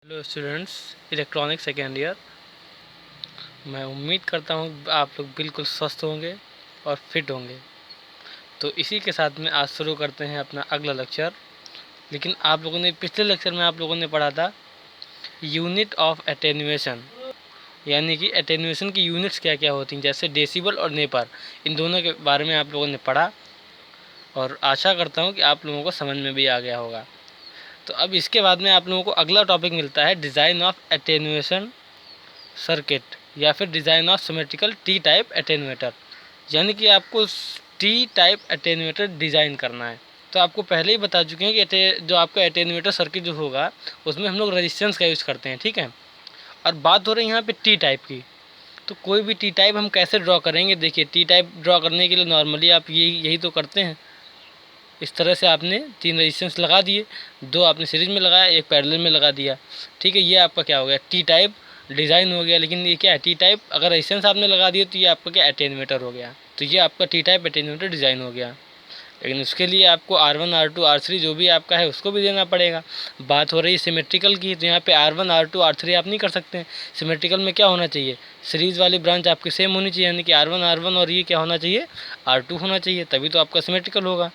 Hello students, electronic second year. मैं उम्मीद करता हूँ आप लोग बिल्कुल स्वस्थ होंगे और फिट होंगे। तो इसी के साथ में आज शुरू करते हैं अपना अगला लेक्चर। लेकिन आप लोगों ने पिछले लेक्चर में आप लोगों ने पढ़ा था यूनिट ऑफ एटेन्यूएशन, यानी कि एटेन्यूएशन की यूनिट्स क्या क्या होती हैं, जैसे डेसिबल और नेपर। इन दोनों के बारे में आप लोगों ने पढ़ा और आशा करता हूँ कि आप लोगों को समझ में भी आ गया होगा। तो अब इसके बाद में आप लोगों को अगला टॉपिक मिलता है डिज़ाइन ऑफ एटेन्यूएशन सर्किट या फिर design of symmetrical T type attenuator, यानी कि आपको टी टाइप एटेन्यूएटर डिज़ाइन करना है। तो आपको पहले ही बता चुके हैं कि जो आपका एटेन्यूएटर सर्किट जो होगा उसमें हम लोग रेजिस्टेंस का यूज़ करते हैं, ठीक है। और बात हो रही है यहाँ पे टी टाइप की। तो कोई भी टी टाइप हम कैसे ड्रॉ करेंगे, देखिए टी टाइप ड्रॉ करने के लिए नॉर्मली आप यही तो करते हैं। इस तरह से आपने 3 रेजिस्टेंस लगा दिए, 2 आपने सीरीज में लगाया, 1 पैरेलल में लगा दिया, ठीक है। ये आपका क्या हो गया, टी टाइप डिज़ाइन हो गया। लेकिन ये क्या है, टी टाइप अगर रेजिस्टेंस आपने लगा दिए तो ये आपका क्या एटेन्यूएटर हो गया। तो ये आपका टी टाइप एटेन्यूएटर डिज़ाइन हो गया। लेकिन उसके लिए आपको R1 R2 R3 जो भी आपका है उसको भी देना पड़ेगा। बात हो रही है सिमेट्रिकल की, तो यहाँ पे R1 R2 R3 आप नहीं कर सकते हैं। सिमेट्रिकल में क्या होना चाहिए, सीरीज़ वाली ब्रांच आपकी सेम होनी चाहिए, यानी कि R1 R1 और ये क्या होना चाहिए, R2 होना चाहिए, तभी तो आपका सिमेट्रिकल होगा।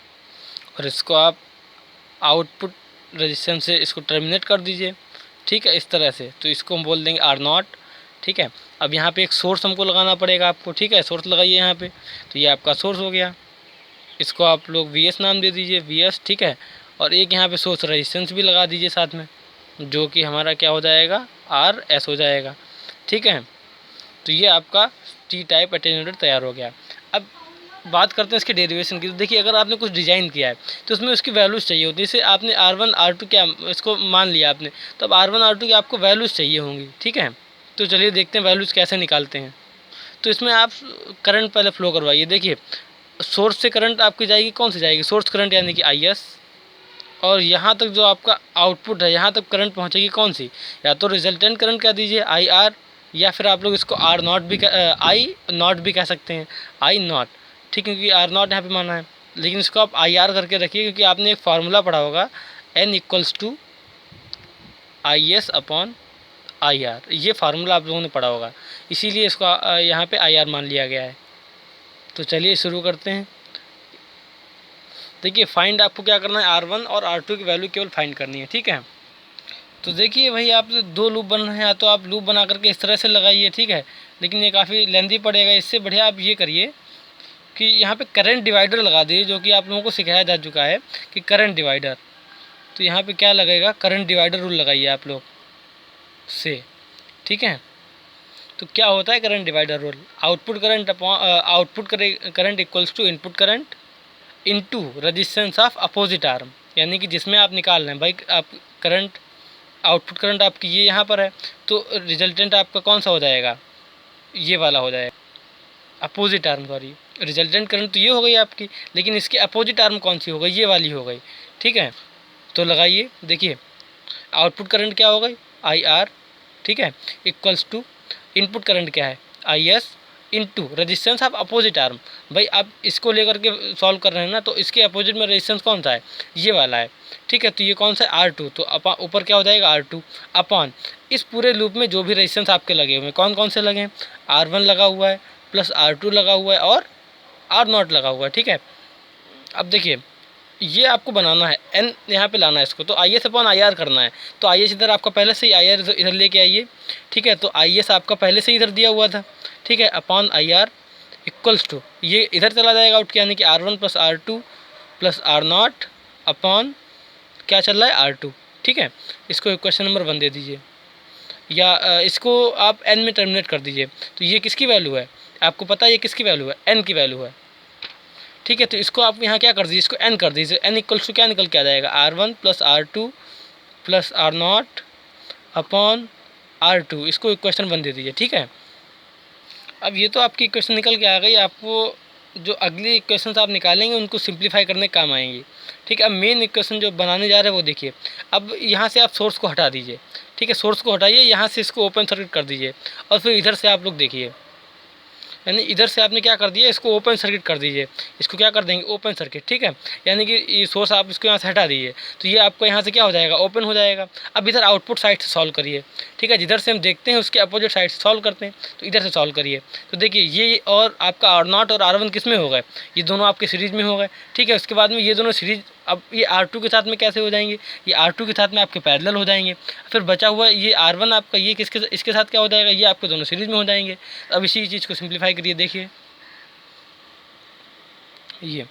और इसको आप आउटपुट रेजिस्टेंस से इसको टर्मिनेट कर दीजिए, ठीक है, इस तरह से। तो इसको हम बोल देंगे R0, ठीक है। अब यहाँ पे एक सोर्स हमको लगाना पड़ेगा आपको, ठीक है, सोर्स लगाइए यहाँ पे। तो ये आपका सोर्स हो गया, इसको आप लोग VS नाम दे दीजिए, VS, ठीक है। और एक यहाँ पे सोर्स रेजिस्टेंस भी लगा दीजिए साथ में, जो कि हमारा क्या हो जाएगा, RS हो जाएगा, ठीक है। तो ये आपका टी टाइप एटेन्यूएटर तैयार हो गया। अब बात करते हैं इसके डेरिवेशन की। तो देखिए, अगर आपने कुछ डिज़ाइन किया है तो उसमें उसकी वैल्यूज़ चाहिए होती है। जैसे आपने R1 R2 क्या इसको मान लिया आपने, तो अब R1 R2 की आपको वैल्यूज़ चाहिए होंगी, ठीक है। तो चलिए देखते हैं वैल्यूज़ कैसे निकालते हैं। तो इसमें आप करंट पहले फ्लो करवाइए। देखिए, सोर्स से करंट आपकी जाएगी, कौन सी जाएगी, सोर्स करंट, यानी कि IS। और यहाँ तक जो आपका आउटपुट है, यहाँ तक करंट पहुँचेगी कौन सी, या तो रिजल्टेंट करंट कह दीजिए IR, या फिर आप लोग इसको R0 भी I0 भी कह सकते हैं, I0, ठीक है, क्योंकि R0 यहाँ पे माना है। लेकिन इसको आप IR करके रखिए, क्योंकि आपने एक फार्मूला पढ़ा होगा N = IS अपॉन IR। ये फार्मूला आप लोगों ने पढ़ा होगा, इसीलिए इसको यहाँ पे IR मान लिया गया है। तो चलिए शुरू करते हैं। देखिए, फाइंड आपको क्या करना है, R1 और R2 की वैल्यू केवल फाइंड करनी है, ठीक है। तो देखिए भाई, आप 2 लूप बन रहे हैं, या तो आप लूप बना करके इस तरह से लगाइए, ठीक है, लेकिन ये काफ़ी लेंदी पड़ेगा। इससे बढ़िया आप ये करिए कि यहाँ पे करंट डिवाइडर लगा दीजिए, जो कि आप लोगों को सिखाया जा चुका है कि करंट डिवाइडर। तो यहाँ पे क्या लगेगा, करंट डिवाइडर रूल लगाइए आप लोग से, ठीक है। तो क्या होता है current divider rule, output current equals to input current into resistance of opposite arm, यानी कि जिसमें आप निकाल रहे हैं भाई, आप करंट, आउटपुट करंट आपकी ये यहाँ पर है, तो रिजल्टेंट आपका कौन सा हो जाएगा, ये वाला हो जाएगा, opposite arm, sorry, resultant current तो ये हो गई आपकी, लेकिन इसकी अपोजिट आर्म कौन सी हो गई, ये वाली हो गई, ठीक है। तो लगाइए, देखिए आउटपुट करंट क्या हो गई, IR, ठीक है, इक्वल्स टू इनपुट करंट क्या है, IS into resistance of opposite arm. भाई आप इसको लेकर के सॉल्व कर रहे हैं ना, तो इसके अपोजिट में रेजिस्टेंस कौन सा है, ये वाला है, ठीक है। तो ये कौन सा है, R2, तो ऊपर क्या हो जाएगा, R2 अपॉन इस पूरे लूप में जो भी रेजिस्टेंस आपके लगे हुए हैं, कौन कौन से लगे हैं, R1 लगा हुआ है, प्लस R2 लगा हुआ है, और R0 लगा हुआ है, ठीक है। अब देखिए, ये आपको बनाना है, N यहाँ पे लाना है इसको, तो IS अपॉन IR करना है। तो IS इधर आपका पहले से ही, IR इधर लेके आइए, ठीक है। तो IS आपका पहले से ही इधर दिया हुआ था, ठीक है, अपॉन IR इक्वल्स टू, ये इधर चला जाएगा आउट, यानी कि R1 + R2 + R0 अपॉन क्या चल रहा है, R2, ठीक है। इसको इक्वेशन नंबर 1 दे दीजिए, या इसको आप N में टर्मिनेट कर दीजिए। तो ये किसकी वैल्यू है, आपको पता है ये किसकी वैल्यू है, N की वैल्यू है, ठीक है। तो इसको आप यहाँ क्या कर दीजिए, इसको N कर दीजिए। N = क्या निकल के आ जाएगा, R1 + R2 + R0 upon R2। इसको इक्वेशन 1 दे दीजिए, ठीक है। अब ये तो आपकी इक्वेशन निकल के आ गई, आपको जो अगली इक्वेशंस आप निकालेंगे उनको सिंप्लीफाई करने के काम आएंगी, ठीक है। अब मेन इक्वेशन जो बनाने जा रहे हैं वो देखिए। अब यहाँ से आप सोर्स को हटा दीजिए, ठीक है, सोर्स को हटाइए, यहाँ से इसको ओपन सर्किट कर दीजिए, और फिर इधर से आप लोग देखिए, यानी इधर से आपने क्या कर दिया, इसको ओपन सर्किट कर दीजिए, इसको क्या कर देंगे ओपन सर्किट, ठीक है। यानी कि ये सोर्स आप इसको यहाँ से हटा दीजिए, तो ये आपको यहाँ से क्या हो जाएगा, ओपन हो जाएगा। अब इधर आउटपुट साइड से सॉल्व करिए, ठीक है, जिधर से हम देखते हैं उसके अपोजिट साइड से सॉल्व करते हैं, तो इधर से सॉल्व करिए। तो देखिए ये और आपका R0 और R1 किस में हो गए, ये दोनों आपके सीरीज में हो गए, ठीक है। उसके बाद में ये दोनों सीरीज, अब ये R2 के साथ में कैसे हो जाएंगे, ये R2 के साथ में आपके पैरेलल हो जाएंगे। फिर बचा हुआ ये R1 आपका, ये किसके, इसके साथ क्या हो जाएगा, ये आपके दोनों सीरीज में हो जाएंगे। अब इसी चीज़ को सिंप्लीफाई करिए, देखिए ये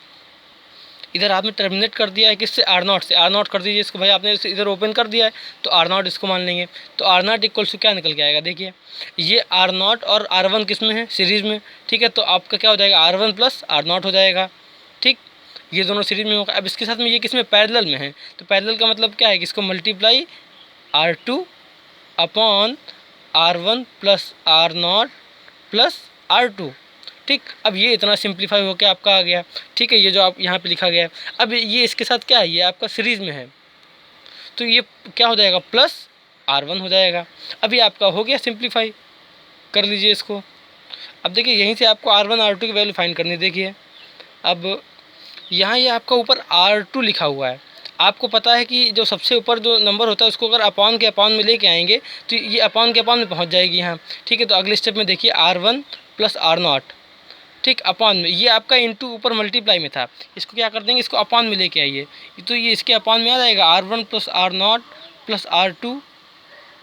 इधर आपने टर्मिनेट कर दिया है किससे, R0 से, R0 कर दीजिए इसको भाई, आपने इधर ओपन कर दिया है तो R0 इसको मान लेंगे। तो R0 इक्वल्स टू क्या निकल के आएगा, देखिए ये R0 और R1 किस में है, सीरीज़ में, ठीक है। तो आपका क्या हो जाएगा, R1 प्लस R0 हो जाएगा, ठीक, ये दोनों सीरीज में होगा। अब इसके साथ में ये किस में, पैरेलल में है, तो पैरेलल का मतलब क्या है कि इसको multiply R2 upon R1 plus R0 plus R2, ठीक। अब ये इतना सिंप्लीफाई होकर आपका आ गया, ठीक है, ये जो आप यहाँ पे लिखा गया है। अब ये इसके साथ क्या है, ये आपका सीरीज़ में है, तो ये क्या हो जाएगा, प्लस R1 हो जाएगा। अभी आपका हो गया सिंप्लीफाई, कर लीजिए इसको। अब देखिए यहीं से आपको R1 R2 की वैल्यू फाइंड करनी है। देखिए अब यहाँ ये आपका ऊपर R2 लिखा हुआ है, आपको पता है कि जो सबसे ऊपर जो नंबर होता है उसको अगर अपॉन के अपॉन में लेके आएंगे तो ये अपॉन के अपॉन में पहुँच जाएगी यहाँ, ठीक है। तो अगले स्टेप में देखिए R1 प्लस R0, ठीक, अपॉन में, ये आपका इंटू ऊपर मल्टीप्लाई में था, इसको क्या कर देंगे, इसको अपॉन में लेके आइए, तो ये इसके अपॉन में आ जाएगा R1 plus R0 plus R2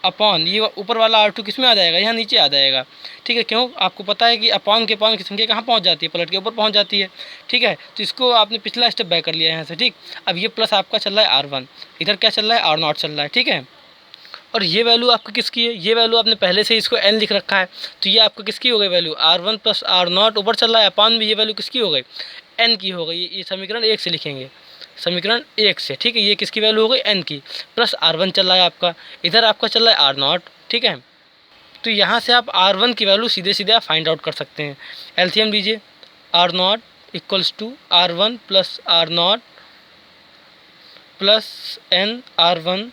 upon, ये ऊपर वाला R2 किस में आ जाएगा, यहाँ नीचे आ जाएगा, ठीक है। क्यों, आपको पता है कि अपॉन के अपॉन की संख्या कहाँ पहुँच जाती है, पलट के ऊपर पहुँच जाती है, ठीक है। तो इसको आपने पिछला स्टेप बैक कर लिया यहाँ से, ठीक। अब ये प्लस आपका चल रहा है R1, इधर क्या चल रहा है, R0 चल रहा है, ठीक है। और ये वैल्यू आपकी किसकी है, ये वैल्यू आपने पहले से इसको n लिख रखा है, तो ये आपका किसकी हो गई वैल्यू, R1 प्लस R0 ऊपर चल रहा है अपॉन में, ये वैल्यू किसकी हो गई, n की हो गई। ये समीकरण 1 से लिखेंगे, समीकरण 1 से, ठीक है। ये किसकी वैल्यू हो गई, n की, प्लस R1 चल रहा है आपका, इधर आपका चल रहा है R0, ठीक है। तो यहाँ से आप R1 की वैल्यू सीधे सीधे आप फाइंड आउट कर सकते हैं। एलसीएम लीजिए, R0 equals to R1 plus R0 plus n R1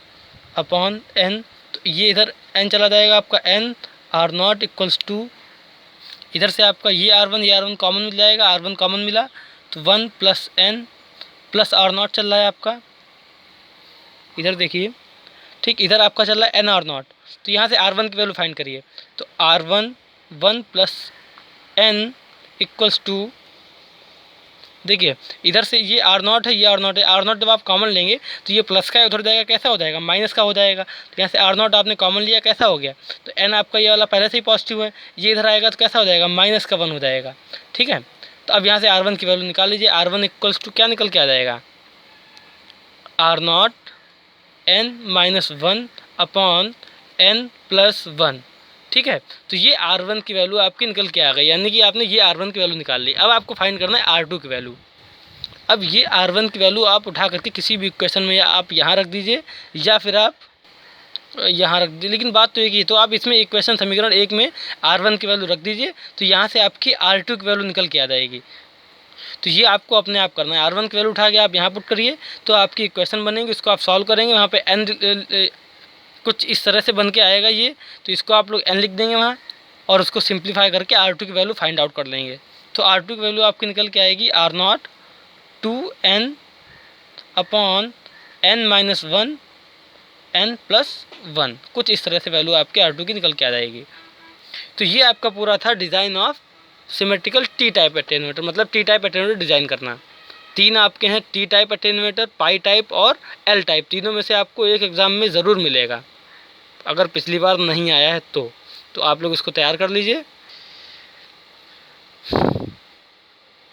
upon n, तो ये इधर n चला जाएगा आपका, n R0 इक्वल्स टू, इधर से आपका ये R1 कॉमन मिल जाएगा, R1 कॉमन मिला तो 1 प्लस n प्लस R0 चल रहा है आपका, इधर देखिए, ठीक, इधर आपका चल रहा है n R0, तो यहाँ से R1 की वैल्यू फाइंड करिए, तो R1 1 plus n equals to, देखिए इधर से ये R0 है, ये R0 है, R0 जब आप कॉमन लेंगे तो ये प्लस का उधर जाएगा, कैसा हो जाएगा, माइनस का हो जाएगा। तो यहाँ से R0 आपने कॉमन लिया, कैसा हो गया, तो n आपका ये वाला पहले से ही पॉजिटिव है, ये इधर आएगा तो कैसा हो जाएगा, माइनस का 1 हो जाएगा, ठीक है। तो अब यहाँ से R1 की वैल्यू निकाल लीजिए, R1 इक्वल्स टू क्या निकल के आ जाएगा, R0 n minus 1 upon n plus 1, ठीक है। तो ये R1 की वैल्यू आपकी निकल के आ गई, यानी कि आपने ये R1 की वैल्यू निकाल ली। अब आपको फाइंड करना है R2 की वैल्यू। अब ये R1 की वैल्यू आप उठा करके किसी भी इक्वेशन में या आप यहाँ रख दीजिए या फिर आप यहाँ रख दीजिए, लेकिन बात तो एक ही, तो आप इसमें इक्वेशन समीकरण 1 में R1 की वैल्यू रख दीजिए, तो यहाँ से आपकी R2 की वैल्यू निकल के आ जाएगी। तो ये आपको अपने आप करना है, R1 की वैल्यू उठा के आप यहाँ पुट करिए तो आपकी इक्वेशन बनेगी, उसको आप सॉल्व करेंगे, वहाँ पे n कुछ इस तरह से बन के आएगा ये, तो इसको आप लोग n लिख देंगे वहाँ और उसको सिंप्लीफाई करके R2 की वैल्यू फाइंड आउट कर लेंगे। तो R2 की वैल्यू आपकी निकल के आएगी R0 2n upon n minus 1 n plus 1, कुछ इस तरह से वैल्यू आपके R2 की निकल के आ जाएगी। तो ये आपका पूरा था design of symmetrical T type attenuator, मतलब टी टाइप एटेन्यूएटर डिज़ाइन करना। 3 आपके हैं, टी टाइप एटेन्यूएटर, पाई टाइप और एल टाइप, तीनों में से आपको एक एग्ज़ाम में ज़रूर मिलेगा, अगर पिछली बार नहीं आया है तो आप लोग इसको तैयार कर लीजिए।